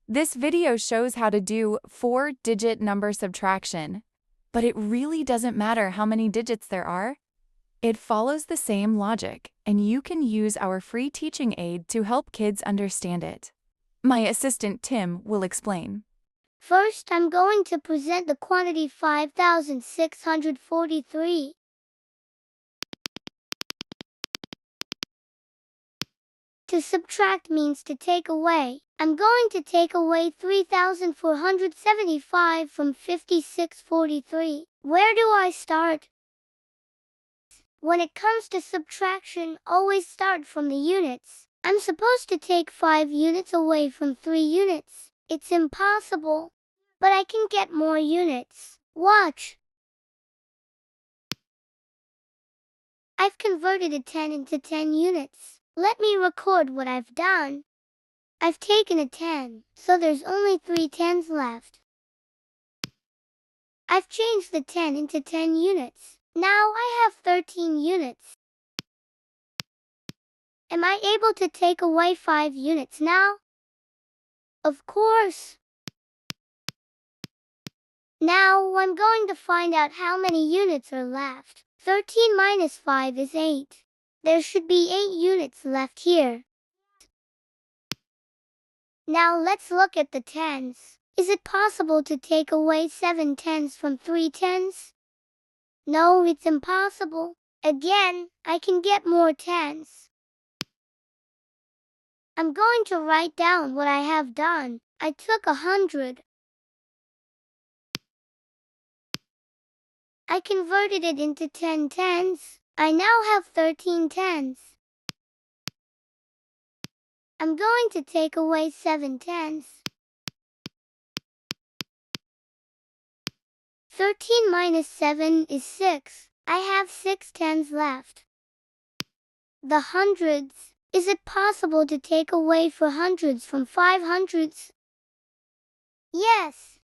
This video shows how to do 4-digit number subtraction, but it really doesn't matter how many digits there are. It follows the same logic, and you can use our free teaching aid to help kids understand it. My assistant Tim will explain. First, I'm going to present the quantity 5,643. To subtract means to take away. I'm going to take away 3,475 from 5643. Where do I start? When it comes to subtraction, always start from the units. I'm supposed to take 5 units away from 3 units. It's impossible, but I can get more units. Watch. I've converted a 10 into 10 units. Let me record what I've done. I've taken a 10, so there's only 3 tens left. I've changed the 10 into 10 units. Now I have 13 units. Am I able to take away 5 units now? Of course. Now I'm going to find out how many units are left. 13 minus 5 is 8. There should be 8 units left here. Now let's look at the tens. Is it possible to take away 7 tens from 3 tens? No, it's impossible. Again, I can get more tens. I'm going to write down what I have done. I took 100. I converted it into 10 tens. I now have 13 tens. I'm going to take away 7 tens. 13 minus 7 is 6. I have 6 tens left. The hundreds. Is it possible to take away 4 hundreds from 5 hundreds? Yes.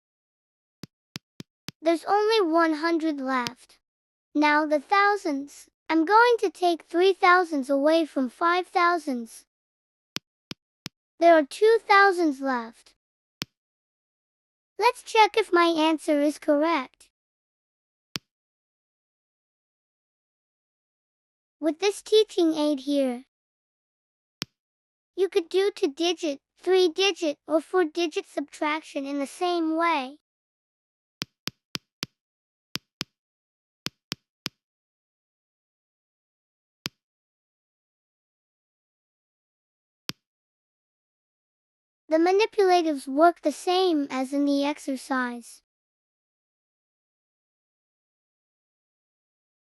There's only 100 left. Now the thousands. I'm going to take 3 thousands away from 5 thousands. There are 2 thousands left. Let's check if my answer is correct. With this teaching aid here, you could do 2-digit, 3-digit, or 4-digit subtraction in the same way. The manipulatives work the same as in the exercise.